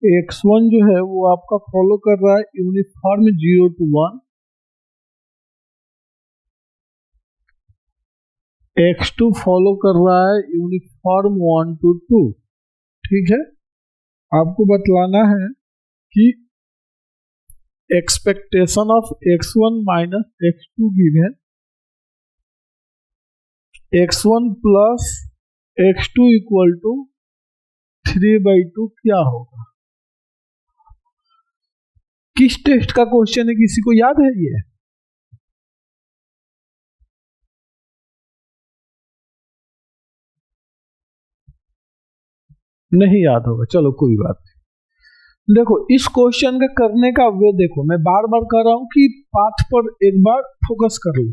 x1 जो है वो आपका फॉलो कर रहा है यूनिफॉर्म 0 to 1, x2 फॉलो कर रहा है यूनिफॉर्म 1 to 2। ठीक है, आपको बतलाना है कि expectation of x1 minus x2 given x1 plus x2 equal to 3/2 क्या होगा। किस टेस्ट का क्वेश्चन है, किसी को याद है ये? नहीं याद होगा, चलो कोई बात नहीं। देखो इस क्वेश्चन का करने का वे देखो, मैं बार बार कह रहा हूं कि पाठ पर एक बार फोकस कर लो।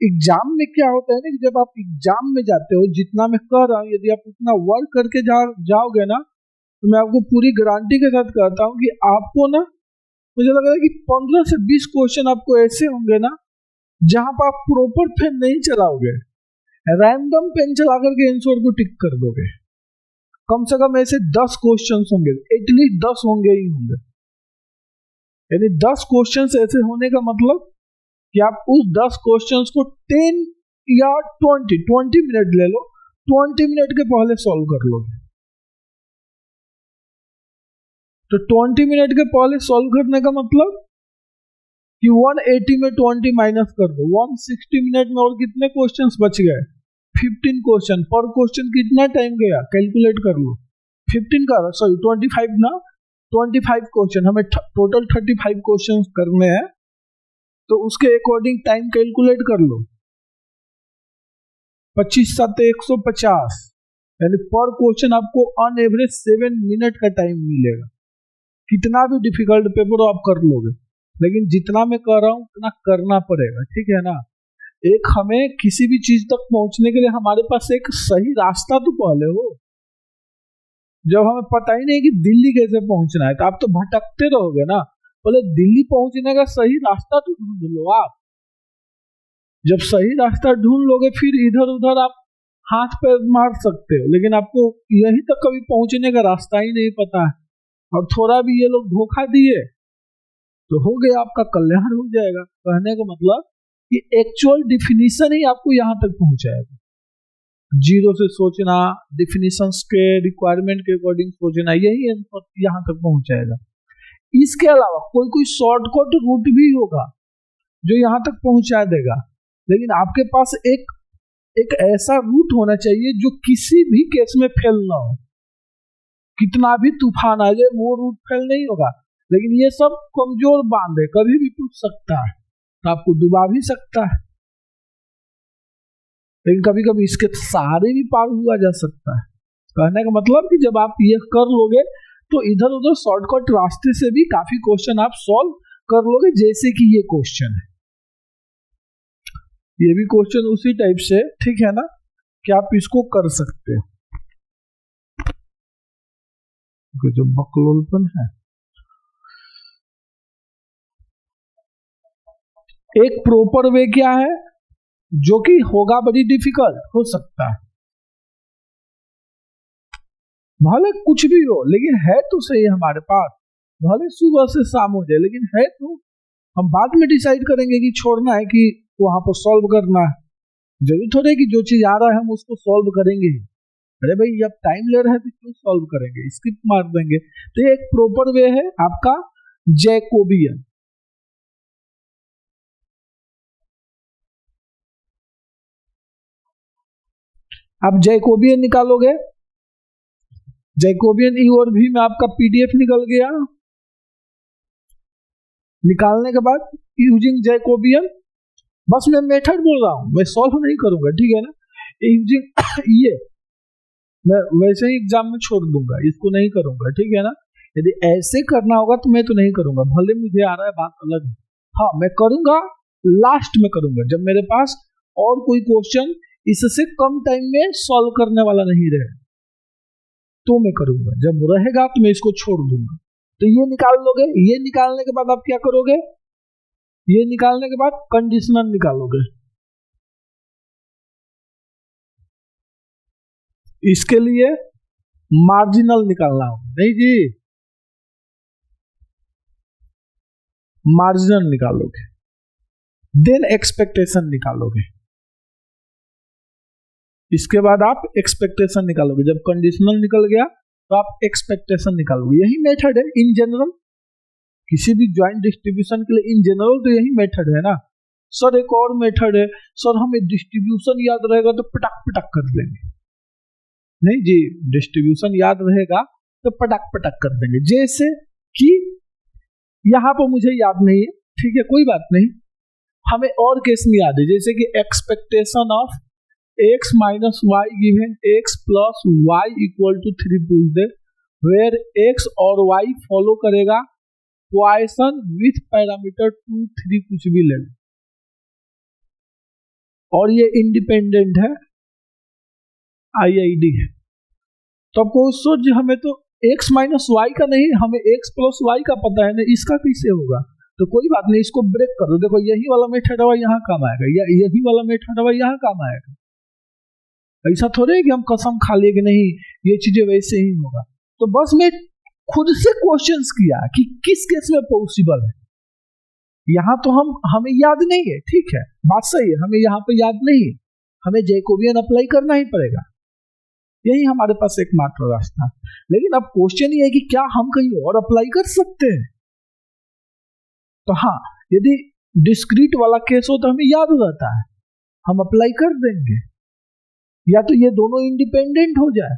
एग्जाम में क्या होता है ना कि जब आप एग्जाम में जाते हो, जितना मैं कह रहा हूं यदि आप उतना वर्क करके जाओगे ना, तो मैं आपको पूरी गारंटी के साथ कहता हूं कि आपको ना, मुझे लग रहा है कि 15 से 20 क्वेश्चन आपको ऐसे होंगे ना जहां पर आप प्रॉपर पेन नहीं चलाओगे, रैंडम पेन चला करके आंसर को टिक कर दोगे। कम से कम ऐसे 10 क्वेश्चन होंगे, एटलीस्ट 10 होंगे ही होंगे। यानी 10 क्वेश्चन ऐसे होने का मतलब कि आप उस 10 क्वेश्चन को 10 या 20 मिनट ले लो, 20 मिनट के पहले सॉल्व कर लोगे। तो 20 मिनट के पहले सॉल्व करने का मतलब कि 180 में 20 माइनस कर दो, 160 मिनट में और कितने क्वेश्चंस बच गए? 15 क्वेश्चन। पर क्वेश्चन कितना टाइम गया कैलकुलेट कर लो। 15 का सॉरी 25 ना, 25 क्वेश्चन, हमें टोटल 35 क्वेश्चन करने हैं, तो उसके अकॉर्डिंग टाइम कैलकुलेट कर लो। 25 7 150, यानी पर क्वेश्चन आपको ऑन एवरेज 7 मिनट का टाइम मिलेगा। कितना भी डिफिकल्ट पेपर आप कर लोगे, लेकिन जितना मैं कर रहा हूं उतना करना पड़ेगा। ठीक है ना, एक हमें किसी भी चीज तक पहुंचने के लिए हमारे पास एक सही रास्ता तो पहले हो। जब हमें पता ही नहीं कि दिल्ली कैसे पहुंचना है, तो आप तो भटकते रहोगे ना। पहले दिल्ली पहुंचने का सही रास्ता तो ढूंढ लो आप। जब सही रास्ता ढूंढ लोगे फिर इधर उधर आप हाथ पैर मार सकते हो, लेकिन आपको यहीं तक कभी पहुंचने का रास्ता ही नहीं पता है, और थोड़ा भी ये लोग धोखा दिए तो हो गया, आपका कल्याण हो जाएगा। कहने का मतलब कि एक्चुअल डिफिनीशन ही आपको यहां तक पहुंचाएगा। जीरो से सोचना, डिफिनीशंस के रिक्वायरमेंट के अकॉर्डिंग सोचना, यही यहां तक पहुंचाएगा। इसके अलावा कोई कोई शॉर्टकट रूट भी होगा जो यहां तक पहुंचा देगा, लेकिन आपके पास एक ऐसा रूट होना चाहिए जो किसी भी केस में फेल ना हो। कितना भी तूफान आ जाए वो रूट फेल नहीं होगा, लेकिन ये सब कमजोर बांध है, कभी भी टूट सकता है, तो आपको डुबा भी सकता है, लेकिन कभी कभी इसके सहारे भी पार हुआ जा सकता है। कहने का मतलब कि जब आप ये कर लोगे तो इधर उधर शॉर्टकट रास्ते से भी काफी क्वेश्चन आप सॉल्व कर लोगे, जैसे कि ये क्वेश्चन है, ये भी क्वेश्चन उसी टाइप से। ठीक है ना, कि आप इसको कर सकते हो। जो बकलोलपन है, एक प्रॉपर वे क्या है जो कि होगा बड़ी डिफिकल्ट हो सकता है, भले कुछ भी हो लेकिन है तो सही हमारे पास, भले सुबह से शाम हो जाए लेकिन है तो। हम बाद में डिसाइड करेंगे कि छोड़ना है कि वहां पर सॉल्व करना है। जरूरी थोड़ा है कि जो चीज आ रहा है हम उसको सॉल्व करेंगे। अरे भाई अब टाइम ले रहे हैं तो क्यों सॉल्व करेंगे, स्किप मार देंगे। तो ये एक प्रॉपर वे है आपका जैकोबियन। आप जैकोबियन निकालोगे, जैकोबियन ई और भी में आपका पीडीएफ निकल गया। निकालने के बाद यूजिंग जैकोबियन, बस मैं मेथड बोल रहा हूं, मैं सॉल्व नहीं करूंगा। ठीक है ना, यूजिंग ये मैं वैसे ही एग्जाम में छोड़ दूंगा, इसको नहीं करूंगा। ठीक है ना, यदि ऐसे करना होगा तो मैं तो नहीं करूंगा, भले मुझे आ रहा है बात अलग है। हाँ मैं करूंगा, लास्ट में करूंगा जब मेरे पास और कोई क्वेश्चन इससे कम टाइम में सॉल्व करने वाला नहीं रहे, तो मैं करूंगा। जब रहेगा तो मैं इसको छोड़ दूंगा। तो ये निकाल लोगे, ये निकालने के बाद आप क्या करोगे, ये निकालने के बाद कंडीशनल निकालोगे। इसके लिए मार्जिनल निकालना होगा, नहीं जी, मार्जिनल निकालोगे, देन एक्सपेक्टेशन निकालोगे, इसके बाद आप एक्सपेक्टेशन निकालोगे। जब कंडीशनल निकल गया तो आप एक्सपेक्टेशन निकालोगे। यही मेथड है इन जनरल, किसी भी ज्वाइंट डिस्ट्रीब्यूशन के लिए इन जनरल तो यही मेथड है ना। सर एक और मेथड है, सर हमें डिस्ट्रीब्यूशन याद रहेगा तो पटक पटक कर देंगे। नहीं जी, डिस्ट्रीब्यूशन याद रहेगा तो पटक पटक कर देंगे। जैसे कि यहां पर मुझे याद नहीं है, ठीक है कोई बात नहीं, हमें और केस में याद है, जैसे कि expectation of x minus y given x plus y equal to 3 पूछ दे, वेयर x और y फॉलो करेगा पॉइसन विथ पैरामीटर 2, 3 कुछ भी ले लो, और ये इंडिपेंडेंट है, IID है। तो आपको सोच, हमें तो x माइनस वाई का नहीं, हमें x प्लस वाई का पता है ना, इसका कैसे होगा? तो कोई बात नहीं, इसको ब्रेक कर दो। देखो यही वाला मेथड है यहाँ काम आएगा, या यही वाला मेथड है यहाँ काम आएगा। ऐसा थोड़े है कि हम कसम खा लिए कि नहीं ये चीजें वैसे ही होगा। तो बस मैं खुद से क्वेश्चंस किया कि किस केस में पॉसिबल है। यहाँ तो हमें याद नहीं है, ठीक है बात सही है, हमें यहाँ पे याद नहीं है, हमें जैकोबियन अप्लाई करना ही पड़ेगा, यही हमारे पास एकमात्र रास्ता। लेकिन अब क्वेश्चन ये है कि क्या हम कहीं और अप्लाई कर सकते हैं? तो हाँ, यदि डिस्क्रीट वाला केस हो तो हमें याद रहता है, हम अप्लाई कर देंगे, या तो ये दोनों इंडिपेंडेंट हो जाए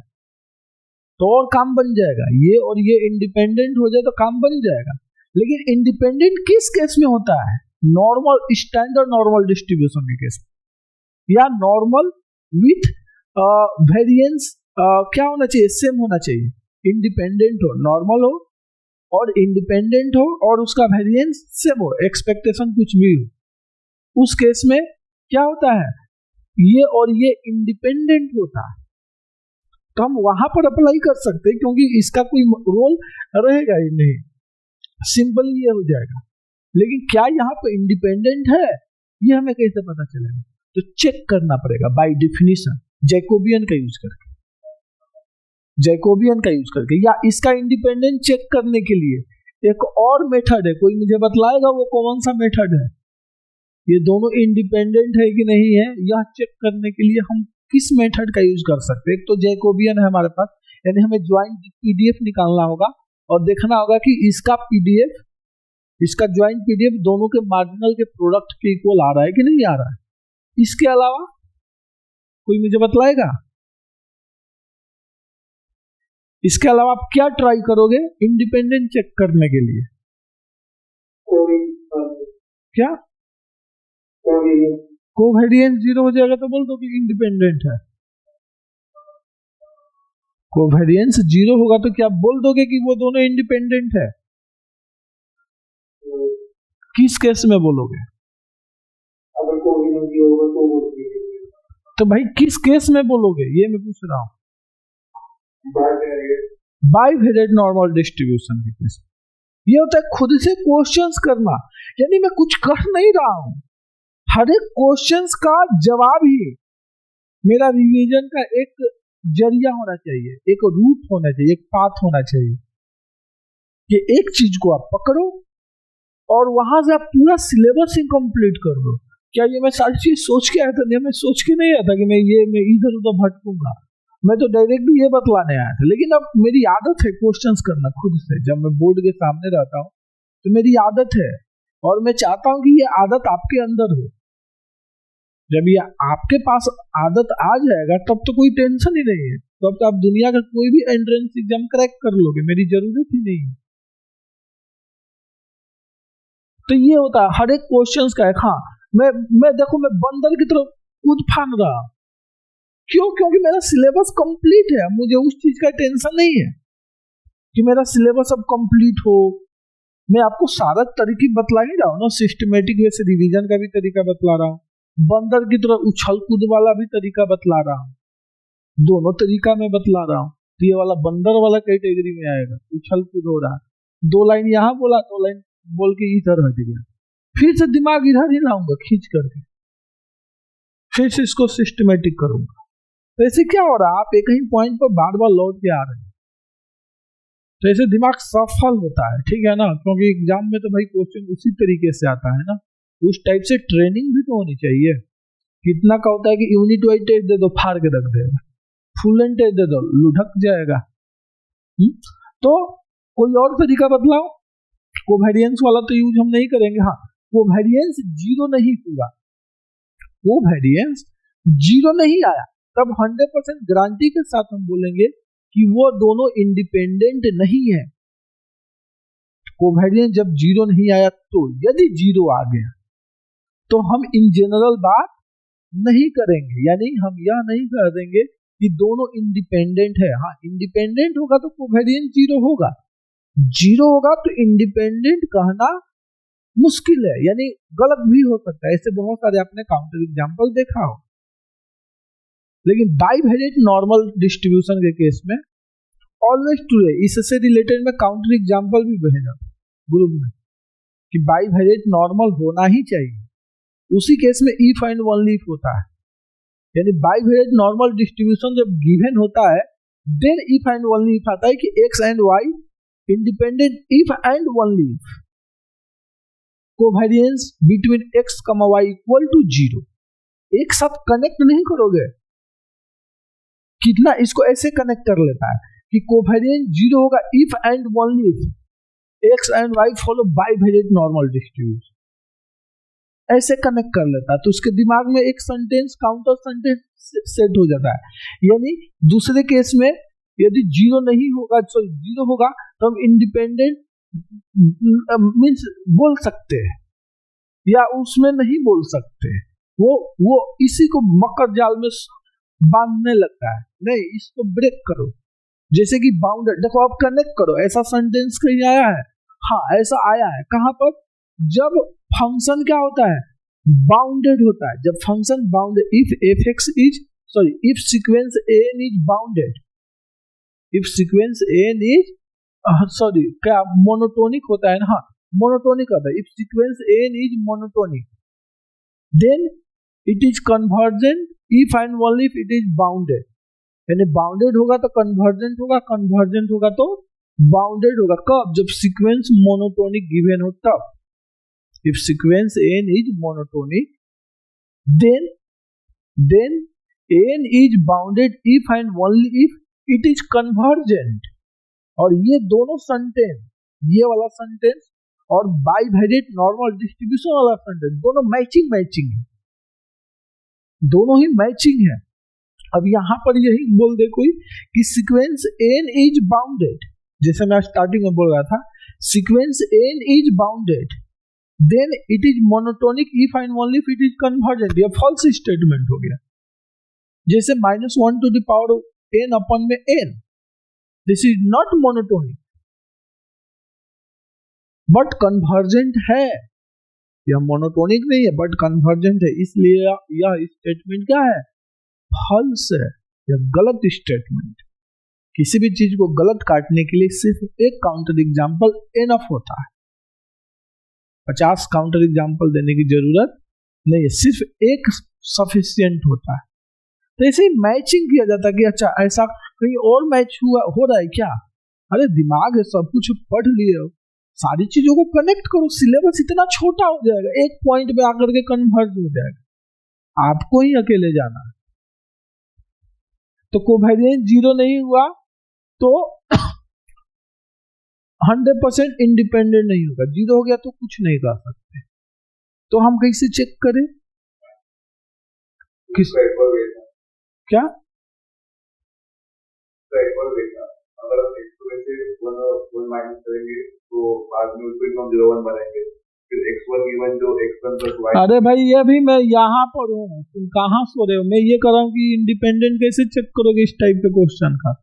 तो और काम बन जाएगा, ये और ये इंडिपेंडेंट हो जाए तो काम बन जाएगा। लेकिन इंडिपेंडेंट किस केस में होता है? नॉर्मल, स्टैंडर्ड नॉर्मल डिस्ट्रीब्यूशन के केस में, या नॉर्मल विथ वेरिएंस क्या होना चाहिए? सेम होना चाहिए। इंडिपेंडेंट हो, नॉर्मल हो और इंडिपेंडेंट हो और उसका वेरिएंस सेम हो, एक्सपेक्टेशन कुछ भी हो, उस केस में क्या होता है? ये और ये इंडिपेंडेंट होता है, तो हम वहां पर अप्लाई कर सकते हैं क्योंकि इसका कोई रोल रहेगा ही नहीं, सिंपल ये हो जाएगा। लेकिन क्या यहाँ पर इंडिपेंडेंट है ये हमें कैसे पता चलेगा? तो चेक करना पड़ेगा बाय डिफिनीशन, जैकोबियन का यूज करके, जैकोबियन का यूज करके, या इसका इंडिपेंडेंट चेक करने के लिए एक और मेथड है, कोई मुझे बतलाएगा वो कौन सा मेथड है? ये दोनों इंडिपेंडेंट है कि नहीं है, यह चेक करने के लिए हम किस मेथड का यूज कर सकते हैं? एक तो जैकोबियन है हमारे पास, यानी हमें ज्वाइंट पीडीएफ निकालना होगा और देखना होगा कि इसका पीडीएफ, इसका ज्वाइंट पीडीएफ दोनों के मार्जिनल के प्रोडक्ट के इक्वल आ रहा है कि नहीं आ रहा है। इसके अलावा कोई मुझे बतलाएगा? इसके अलावा आप क्या ट्राई करोगे इंडिपेंडेंट चेक करने के लिए? क्या कोवेरिएंस 0 हो जाएगा तो बोल दो कि इंडिपेंडेंट है। कोवेरिएंस 0 होगा तो क्या बोल दोगे कि वो दोनों इंडिपेंडेंट है? किस केस में बोलोगे? अगर कोवेरिएंस 0 होगा तो तो भाई किस केस में बोलोगे ये मैं पूछ रहा हूँ। बाइवेरिएट नॉर्मल डिस्ट्रीब्यूशन के केस ये होता है खुद से क्वेश्चंस करना, यानी मैं कुछ कर नहीं रहा हूं, हर एक क्वेश्चंस का जवाब ही मेरा रिवीजन का एक जरिया होना चाहिए, एक रूट होना चाहिए, एक पाथ होना चाहिए कि एक चीज को आप पकड़ो और वहां से आप पूरा सिलेबस इंकम्प्लीट कर दो। क्या ये मैं सारी चीज सोच के आया था? नहीं, मैं सोच के नहीं आया था कि मैं इधर उधर भटकूंगा, मैं तो डायरेक्टली ये बतलाने आया था। लेकिन अब मेरी आदत है क्वेश्चंस करना खुद से, जब मैं बोर्ड के सामने रहता हूँ तो मेरी आदत है और मैं चाहता हूँ कि ये आदत आपके अंदर हो। जब ये आपके पास आदत आ जाएगा तब तो कोई टेंशन ही नहीं है, तब तो आप दुनिया का कोई भी एंट्रेंस एग्जाम क्रैक कर लोगे, मेरी जरूरत ही नहीं है। तो ये होता है हर एक क्वेश्चंस का एक, हाँ मैं देखो मैं बंदर की तरफ कूद फान रहा, क्यों? क्योंकि मेरा सिलेबस कंप्लीट है, मुझे उस चीज का टेंशन नहीं है कि मेरा सिलेबस अब कंप्लीट हो। मैं आपको सारा तरीके बतला ही रहा हूँ ना, सिस्टमेटिक वे से रिवीजन का भी तरीका बतला रहा हूँ, बंदर की तरह उछल कूद वाला भी तरीका बतला रहा हूँ, दोनों तरीका मैं बतला रहा हूँ। तो ये वाला बंदर वाला कैटेगरी में आएगा, उछल कूद हो रहा है, 2 लाइन यहाँ बोला 2 लाइन बोल के इधर हट गया, फिर से दिमाग इधर ही लाऊंगा खींच करके, फिर से इसको सिस्टमेटिक करूंगा। तो ऐसे क्या हो रहा है, आप एक ही पॉइंट पर बार बार लौट के आ रहे हैं। तो ऐसे दिमाग सफल होता है, ठीक है ना, क्योंकि एग्जाम में तो भाई क्वेश्चन उसी तरीके से आता है ना, उस टाइप से ट्रेनिंग भी तो होनी चाहिए। कितना का होता है कि यूनिट वाइज टेस्ट दे दो, फाड़ के रख देगा, फुल एंड टेस्ट दे दो, लुढ़क जाएगा। तो कोई और तरीका बतलाओ, कोवेरिएंस वाला तो यूज हम नहीं करेंगे। हाँ, कोवेरिएंस जीरो नहीं हुआ, कोवेरिएंस जीरो नहीं आया, तब 100% गारंटी के साथ हम बोलेंगे कि वो दोनों इंडिपेंडेंट नहीं है। कोवेरिएंस जब जीरो नहीं आया, तो यदि जीरो आ गया तो हम इन जनरल बात नहीं करेंगे, यानी हम यह नहीं कह देंगे कि दोनों इंडिपेंडेंट है। हाँ, इंडिपेंडेंट होगा तो कोवेरिएंस जीरो होगा, जीरो होगा तो इंडिपेंडेंट कहना मुश्किल है, यानी गलत भी हो सकता है। ऐसे बहुत सारे आपने काउंटर एग्जांपल देखा हो। लेकिन बाइवेरिएट नॉर्मल डिस्ट्रीब्यूशन के केस में ऑलवेज ट्रू है। इससे रिलेटेड में काउंटर एग्जांपल भी भेजा ग्रुप में कि बाइवेरिएट नॉर्मल होना ही चाहिए। उसी केस में इफ एंड ओनली इफ होता है, यानी बाइवेरिएट नॉर्मल डिस्ट्रीब्यूशन जब गिवन होता है, then if and only if आता है कि x and y independent if and only if covariance between x comma y equal to zero. एक साथ कनेक्ट नहीं करोगे, कितना इसको ऐसे कनेक्ट कर लेता है कि कोवेरिएंस जीरो होगा if and only if x and y follow bivariate normal distribution, ऐसे कनेक्ट कर लेता है। तो उसके दिमाग में एक सेंटेंस काउंटर सेंटेंस सेट हो जाता है। यानी दूसरे केस में यदि जीरो नहीं होगा, सॉरी जीरो होगा, तो हम इंडिपेंडेंट मीन्स बोल सकते हैं या उसमें नहीं बोल सकते। वो इसी को मकर जाल में बांधने लगता है। नहीं, इसको ब्रेक करो, जैसे कि बाउंडेड, देखो आप कनेक्ट करो, ऐसा सेंटेंस कहीं आया है? हाँ, ऐसा आया है। कहां पर? जब फंक्शन क्या होता है? बाउंडेड होता है। जब function bounded, if f is sorry if sequence n is bounded, if sequence n is sorry क्या मोनोटोनिक होता है ना? हाँ, मोनोटोनिक होता है। If sequence n is monotonic then it is convergent if and only if it is bounded. यानी bounded होगा तो कन्वर्जेंट होगा, कन्वर्जेंट होगा तो बाउंडेड होगा। कब? जब सीक्वेंस मोनोटोनिक गिवन हो तब। If sequence n is monotonic, then n is bounded if and only if it is convergent। और ये दोनों सेंटेंस, ये वाला सेंटेंस और बाइवेरिएट नॉर्मल डिस्ट्रीब्यूशन वाला सेंटेंस, दोनों मैचिंग है, दोनों ही मैचिंग है। अब यहां पर यही बोल दे कोई कि सीक्वेंस n इज बाउंडेड, जैसे मैं स्टार्टिंग में बोल रहा था, sequence n is bounded then it is monotonic if and only if it is convergent। यह false statement हो गया। जैसे -1 to the power of n upon में n, this is not monotonic but convergent है। यह monotonic नहीं है but convergent है, इसलिए यह स्टेटमेंट क्या है? false है। यह गलत स्टेटमेंट। किसी भी चीज को गलत काटने के लिए सिर्फ एक काउंटर एग्जाम्पल एनफ होता है, 50 काउंटर एग्जाम्पल देने की जरूरत नहीं है, सिर्फ एक सफिशिएंट होता है। तो ऐसे ही मैचिंग किया जाता है कि अच्छा ऐसा कहीं और मैच हो रहा है क्या? अरे दिमाग है, सब कुछ पढ़ लिए हो, सारी चीजों को कनेक्ट करो, सिलेबस इतना छोटा हो जाएगा, एक पॉइंट पे आकर के कन्वर्ज हो जाएगा, आपको ही अकेले जाना है। तो कोवेरिएंस जीरो नहीं हुआ तो 100% इंडिपेंडेंट नहीं होगा। जीरो हो गया तो कुछ नहीं कर सकते। तो हम कैसे चेक करें? किस क्या? अगर हम x2 में से 1 माइनस करेंगे तो बाद में उसको हम 0 1 बनाएंगे, फिर x1 गिवन जो x1 प्लस y। अरे भाई ये भी मैं यहाँ पर हूँ, तुम कहाँ सो रहे हो? मैं ये कर रहा हूँ कि इंडिपेंडेंट कैसे चेक करोगे इस टाइप के क्वेश्चन का।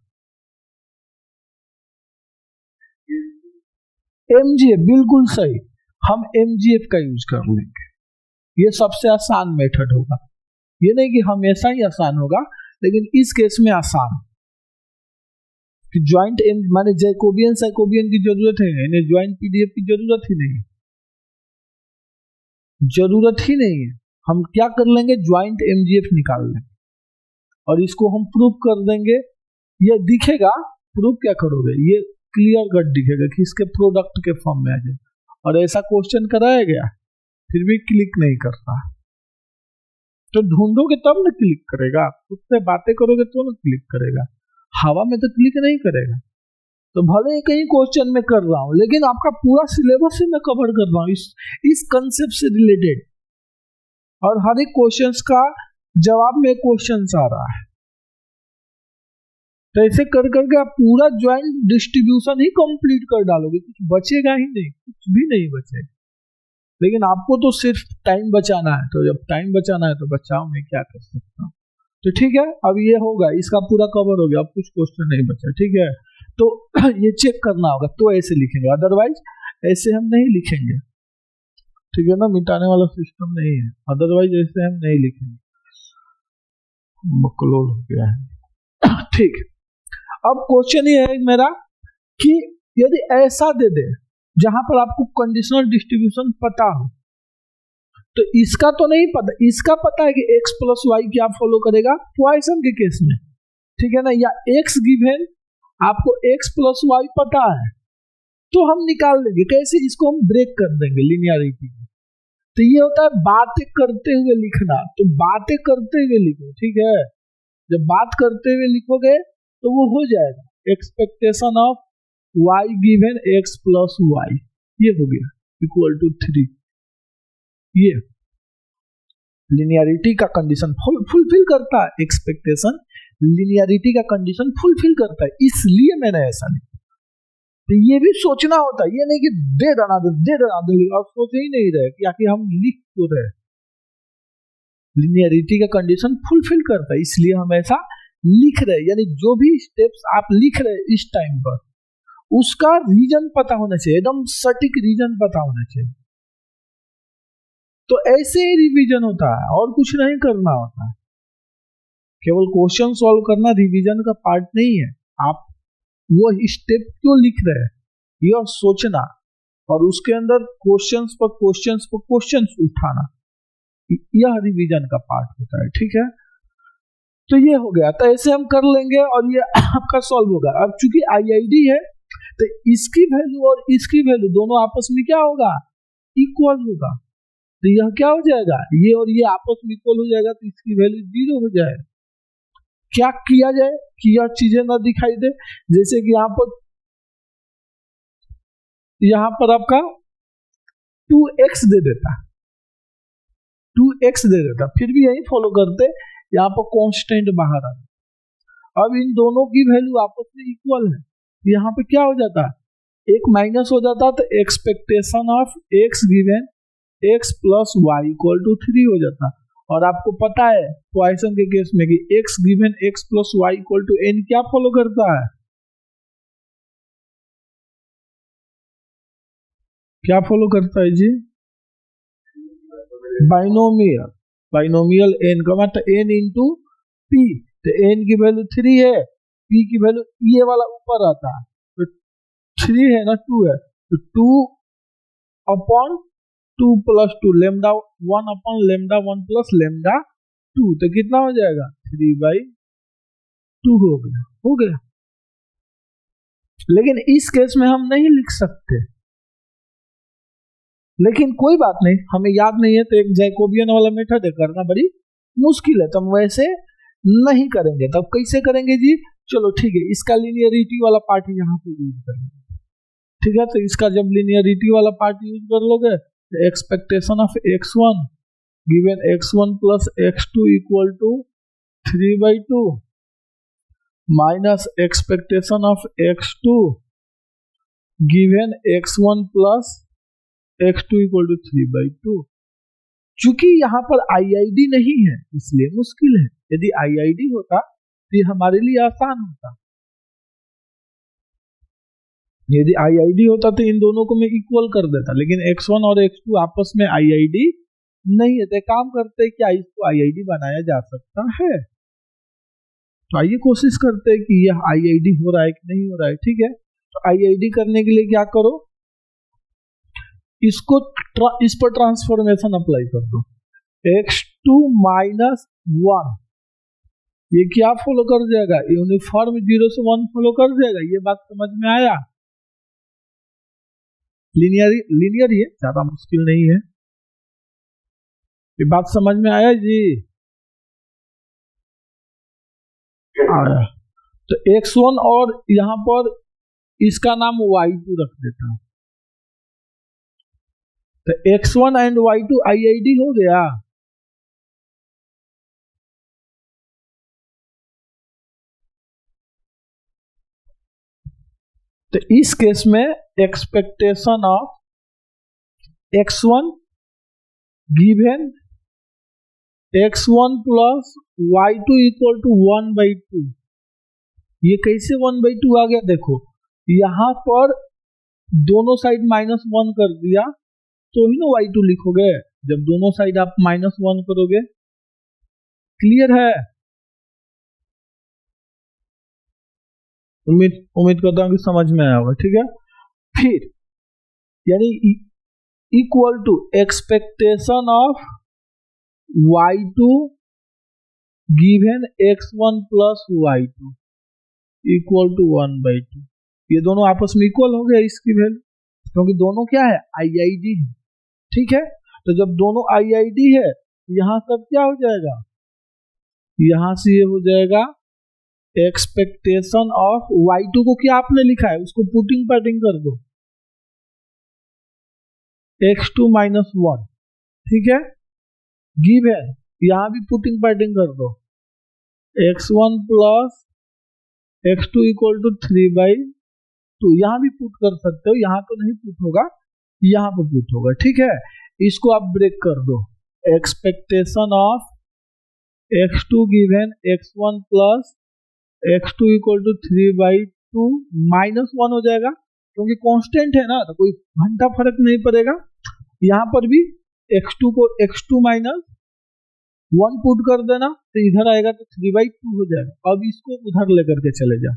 MGF बिल्कुल सही, हम MGF का यूज कर लेंगे, ये सबसे आसान मेथड होगा। ये नहीं कि हमेशा ही आसान होगा, लेकिन इस केस में आसान कि ज्वाइंट माने जैकोबियन साइकोबियन की जरूरत है, इन्हें ज्वाइंट PDF की जरूरत ही नहीं, जरूरत ही नहीं है। हम क्या कर लेंगे? ज्वाइंट MGF निकाल लेंगे और इसको हम प्रूफ कर देंगे। ये दिखेगा, प्रूफ क्या करोगे? ये क्लियर कट दिखेगा कि इसके प्रोडक्ट के फॉर्म में आ जाए। और ऐसा क्वेश्चन कराया गया फिर भी क्लिक नहीं करता, तो ढूंढोगे तब ना क्लिक करेगा, उससे बातें करोगे तो ना क्लिक करेगा, हवा में तो क्लिक नहीं करेगा। तो भले ही कहीं क्वेश्चन में कर रहा हूं, लेकिन आपका पूरा सिलेबस ही मैं कवर कर रहा हूं इस कंसेप्ट से रिलेटेड, और हर एक क्वेश्चंस का जवाब में क्वेश्चंस आ रहा है। तो ऐसे कर करके आप पूरा ज्वाइंट डिस्ट्रीब्यूशन ही कंप्लीट कर डालोगे, कुछ बचेगा ही नहीं, कुछ भी नहीं बचेगा। लेकिन आपको तो सिर्फ टाइम बचाना है, तो जब टाइम बचाना है तो बचाओ, मैं क्या कर सकता हूँ। तो ठीक है, अब ये होगा, इसका पूरा कवर हो गया, अब कुछ क्वेश्चन नहीं बचा। ठीक है, तो ये चेक करना होगा, तो ऐसे लिखेंगे, अदरवाइज ऐसे हम नहीं लिखेंगे। ठीक है ना, मिटाने वाला सिस्टम नहीं है, अदरवाइज ऐसे हम नहीं लिखेंगे। बकलोल हो गया है। ठीक, अब क्वेश्चन ये है मेरा कि यदि ऐसा दे दे जहां पर आपको कंडीशनल डिस्ट्रीब्यूशन पता हो, तो इसका तो नहीं पता, इसका पता है कि x प्लस वाई क्या फॉलो करेगा पॉइसन के केस में। ठीक है ना, या x गिवन आपको x प्लस वाई पता है, तो हम निकाल लेंगे कैसे, इसको हम ब्रेक कर देंगे लिनियरिटी। तो ये होता है बातें करते हुए लिखना, तो बातें करते हुए लिखो। ठीक है, जब बात करते हुए लिखोगे तो वो हो जाएगा expectation of y given x plus y, ये हो गया इक्वल टू 3। ये लिनियरिटी का कंडीशन फुलफिल करता है, एक्सपेक्टेशन लिनियरिटी का कंडीशन फुलफिल करता है, इसलिए मैंने ऐसा लिखा। तो ये भी सोचना होता है, ये नहीं कि दे देना आप सोच ही नहीं रहे कि आखिर हम लिख क्यों रहे। लिनियरिटी का कंडीशन फुलफिल करता है, इसलिए हम ऐसा लिख रहे। यानी जो भी स्टेप्स आप लिख रहे इस टाइम पर, उसका रीजन पता होना चाहिए, एकदम सटीक रीजन पता होना चाहिए। तो ऐसे ही रिवीजन होता है, और कुछ नहीं करना होता है। केवल क्वेश्चन सॉल्व करना रिवीजन का पार्ट नहीं है। आप वो स्टेप क्यों लिख रहे हैं यह सोचना, और उसके अंदर क्वेश्चंस पर क्वेश्चंस उठाना, यह रिवीजन का पार्ट होता है। ठीक है, तो ये हो गया, तो ऐसे हम कर लेंगे और ये आपका सॉल्व होगा। अब चूंकि आईआईडी है तो इसकी वैल्यू और इसकी वैल्यू दोनों आपस में क्या होगा, इक्वल होगा। तो यह क्या हो जाएगा, ये और ये आपस में इक्वल हो जाएगा, तो इसकी वैल्यू 0 हो जाएगा। क्या किया जाए कि यह चीजें ना दिखाई दे, जैसे कि यहां पर आपका 2x दे देता, 2x दे देता, फिर भी यही फॉलो करते, यहाँ पर कांस्टेंट बाहर आ। अब इन दोनों की वैल्यू आपस में इक्वल है, यहाँ पे क्या हो जाता, एक माइनस हो जाता, तो expectation of x given x plus y equal to 3 हो जाता। और आपको पता है पॉइसन के केस में कि x given x plus y equal to n क्या फॉलो करता है, क्या फॉलो करता है जी, बाइनोमियल n का मतलब n इंटू p। तो n की वैल्यू 3 है, p की वैल्यू ये वाला ऊपर आता है, तो 3 है ना 2 है, तो 2 upon 2 plus 2 lambda 1 upon lambda 1 plus lambda 2, तो कितना हो जाएगा 3/2 हो गया। लेकिन इस केस में हम नहीं लिख सकते, लेकिन कोई बात नहीं, हमें याद नहीं है तो एक जैकोबियन वाला मेथड है, करना बड़ी मुश्किल है, तो हम वैसे नहीं करेंगे। तब कैसे करेंगे जी, चलो ठीक है, इसका लिनियरिटी वाला पार्ट यहाँ पे यूज करेंगे। ठीक है, तो इसका जब लिनियरिटी वाला पार्ट यूज कर लोगे, expectation of x1 given x1 plus x2 equal to 3/2 minus expectation of x2 given x1 plus x2 equal to 3/2। चूंकि यहाँ पर आईआईडी नहीं है इसलिए मुश्किल है, यदि आईआईडी होता तो ये हमारे लिए आसान होता। यदि आईआईडी होता तो इन दोनों को मैं इक्वल कर देता, लेकिन x1 और x2 आपस में आईआईडी नहीं है, तो काम करते हैं क्या, इसको आईआईडी बनाया जा सकता है। तो आइए कोशिश करते हैं कि यह आईआईडी हो रहा है कि नहीं हो रहा है। ठीक है, तो आईआईडी करने के लिए क्या करो, इसको इस पर ट्रांसफॉर्मेशन अप्लाई कर दो, x2 माइनस 1 ये क्या फॉलो कर जाएगा, यूनिफॉर्म 0 से 1 फॉलो कर जाएगा। ये बात समझ में आया, लीनियर ही है, ज्यादा मुश्किल नहीं है। ये बात समझ में आया जी? आया। तो x1 और यहां पर इसका नाम y2 रख देता हूं। तो x1 एंड y2 IID हो गया। तो इस केस में expectation of x1 given x1 plus y2 equal to 1/2। ये कैसे 1/2 आ गया? देखो यहां पर दोनों साइड -1 कर दिया तो ही ना y2 लिखोगे, जब दोनों साइड आप -1 करोगे। क्लियर है? उम्मीद करता हूं कि समझ में आया होगा। ठीक है, फिर यानी equal to expectation of y2 given x1 plus y2 equal to 1/2। ये दोनों आपस में इक्वल हो गया इसकी वैल्यू, क्योंकि दोनों क्या है? IID है। ठीक है, तो जब दोनों IID है यहां सब क्या हो जाएगा? यहां से ये हो जाएगा एक्सपेक्टेशन ऑफ y2 को क्या आपने लिखा है उसको पुटिंग पैडिंग कर दो, x2 माइनस 1। ठीक है, गिवन यहां भी पुटिंग पैडिंग कर दो, x1 plus x2 equal to 3/2। यहां भी पुट कर सकते हो, यहां तो नहीं पुट होगा, यहां पर पुट होगा। ठीक है, इसको आप ब्रेक कर दो, expectation of x2 given x1 plus x2 equal to 3/2 -1 हो जाएगा, क्योंकि कांस्टेंट है ना तो कोई घंटा फर्क नहीं पड़ेगा। यहां पर भी x2 को x2 माइनस 1 पुट कर देना तो इधर आएगा तो 3/2 हो जाएगा। अब इसको उधर लेकर के चले जाओ,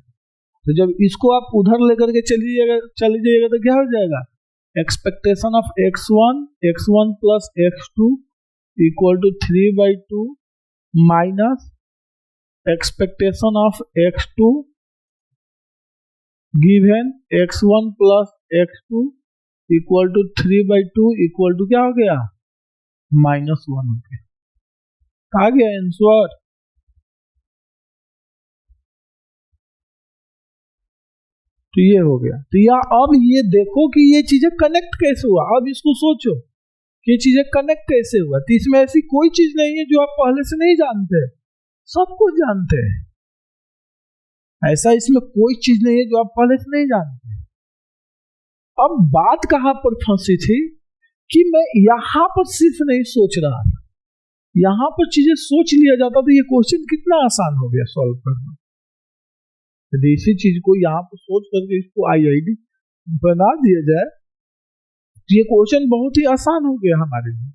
तो जब इसको आप उधर लेकर के चले जाइएगा तो क्या हो जाएगा? Expectation of x1 plus x2 equal to 3/2 minus expectation of x2 given x1 plus x2 equal to 3/2 equal to क्या हो गया? -1 हो गया। आ गया आंसर। तो ये हो गया। तो या अब ये देखो कि ये चीजें कनेक्ट कैसे हुआ। अब इसको सोचो कि ये चीजें कनेक्ट कैसे हुआ। तो इसमें ऐसी कोई चीज नहीं है जो आप पहले से नहीं जानते, सब कुछ जानते हैं। ऐसा इसमें कोई चीज नहीं है जो आप पहले से नहीं जानते। अब बात कहां पर फंसी थी कि मैं यहां पर सिर्फ नहीं सोच रहा था, यहां पर चीजें सोच लिया जाता तो ये क्वेश्चन कितना आसान हो गया सॉल्व करना। यदि इसी चीज को यहां पर सोच करके इसको IID बना दिया जाए तो ये क्वेश्चन बहुत ही आसान हो गया हमारे लिए।